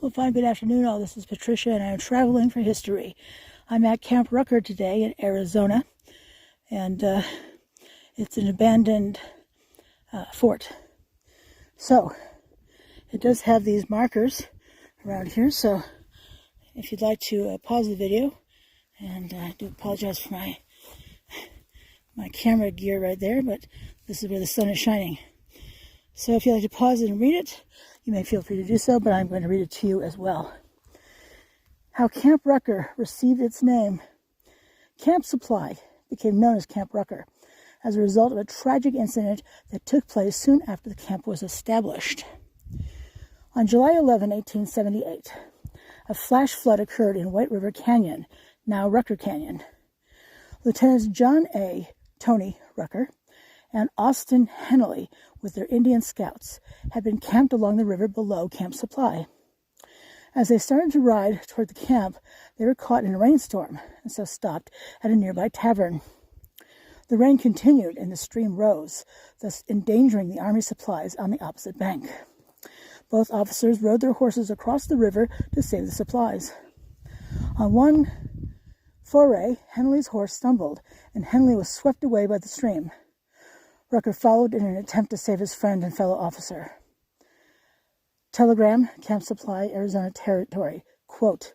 Well, fine, good afternoon all. This is Patricia and I'm traveling for history. I'm at Camp Rucker today in Arizona, and it's an abandoned fort. So, it does have these markers around here, so if you'd like to pause the video, and I do apologize for my camera gear right there, but this is where the sun is shining. So if you'd like to pause it and read it, you may feel free to do so, but I'm going to read it to you as well. How Camp Rucker received its name. Camp Supply became known as Camp Rucker as a result of a tragic incident that took place soon after the camp was established. On July 11, 1878, a flash flood occurred in White River Canyon, now Rucker Canyon. Lieutenants John A. Tony Rucker and Austin Henley, with their Indian scouts, had been camped along the river below Camp Supply. As they started to ride toward the camp, they were caught in a rainstorm and so stopped at a nearby tavern. The rain continued and the stream rose, thus endangering the army supplies on the opposite bank. Both officers rode their horses across the river to save the supplies. On one foray, Henley's horse stumbled, and Henley was swept away by the stream. Rucker followed in an attempt to save his friend and fellow officer. Telegram, Camp Supply, Arizona Territory. Quote,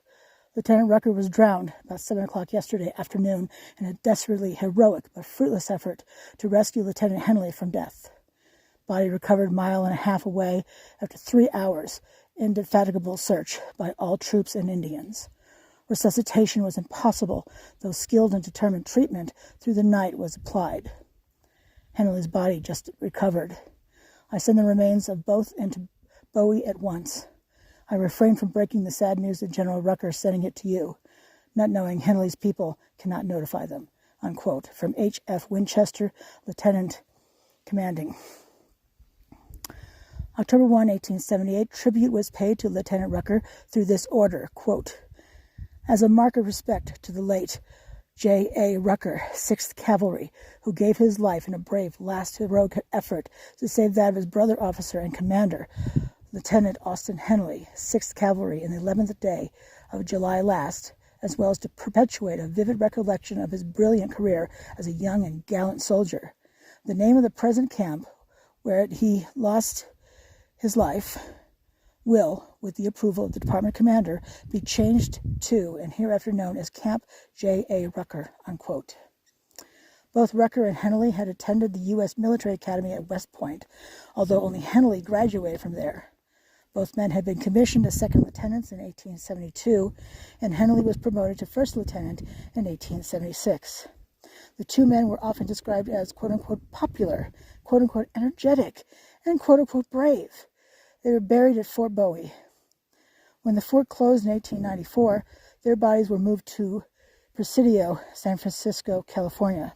Lieutenant Rucker was drowned about 7 o'clock yesterday afternoon in a desperately heroic but fruitless effort to rescue Lieutenant Henley from death. Body recovered a mile and a half away after 3 hours, indefatigable search by all troops and Indians. Resuscitation was impossible, though skilled and determined treatment through the night was applied. Henley's body just recovered. I send the remains of both into Bowie at once. I refrain from breaking the sad news to General Rucker, sending it to you, not knowing Henley's people cannot notify them. Unquote. From H.F. Winchester, Lieutenant Commanding. October 1, 1878, tribute was paid to Lieutenant Rucker through this order. Quote, as a mark of respect to the late J.A. Rucker, 6th Cavalry, who gave his life in a brave last heroic effort to save that of his brother officer and commander, Lieutenant Austin Henley, 6th Cavalry, in the 11th day of July last, as well as to perpetuate a vivid recollection of his brilliant career as a young and gallant soldier. The name of the present camp, where he lost his life, will, with the approval of the department commander, be changed to and hereafter known as Camp J.A. Rucker, unquote. Both Rucker and Henley had attended the U.S. Military Academy at West Point, although only Henley graduated from there. Both men had been commissioned as second lieutenants in 1872, and Henley was promoted to first lieutenant in 1876. The two men were often described as quote-unquote popular, quote-unquote energetic, and quote-unquote brave. They were buried at Fort Bowie. When the fort closed in 1894, their bodies were moved to Presidio, San Francisco, California.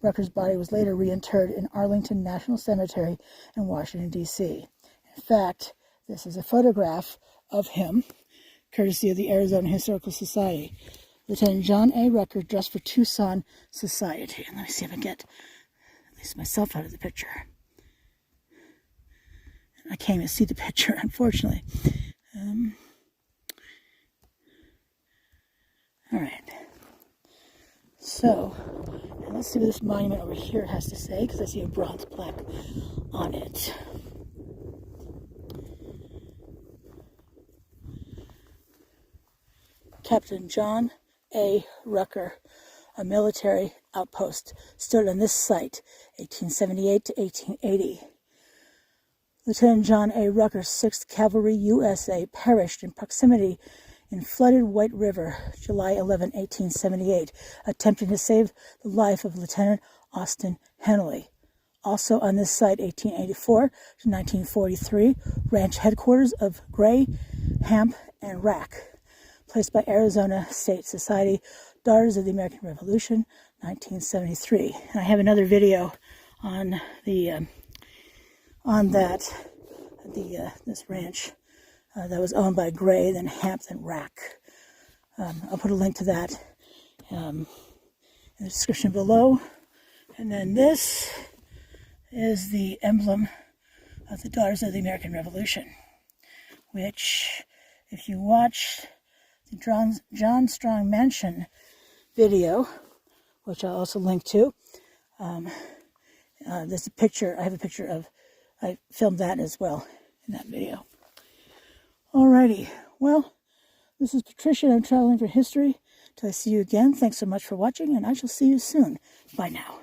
Rucker's body was later reinterred in Arlington National Cemetery in Washington, D.C. In fact, this is a photograph of him, courtesy of the Arizona Historical Society. Lieutenant John A. Rucker, dressed for Tucson Society. And let me see if I can get at least myself out of the picture. I can't even see the picture, unfortunately. All right. So, let's see what this monument over here has to say, because I see a bronze plaque on it. Captain John A. Rucker, a military outpost, stood on this site, 1878 to 1880. Lieutenant John A. Rucker, 6th Cavalry, USA, perished in proximity in flooded White River, July 11, 1878, attempting to save the life of Lieutenant Austin Henley. Also on this site, 1884 to 1943, ranch headquarters of Gray, Hamp, and Rack, placed by Arizona State Society, Daughters of the American Revolution, 1973. And I have another video on the this ranch that was owned by Gray, then Hamp, then Rack. I'll put a link to that in the description below. And then this is the emblem of the Daughters of the American Revolution, which if you watch the John Strong Mansion video, which I'll also link to, there's a picture, I have a picture of, I filmed that as well in that video. Alrighty, well, this is Patricia, and I'm traveling for history. Till I see you again, thanks so much for watching, and I shall see you soon. Bye now.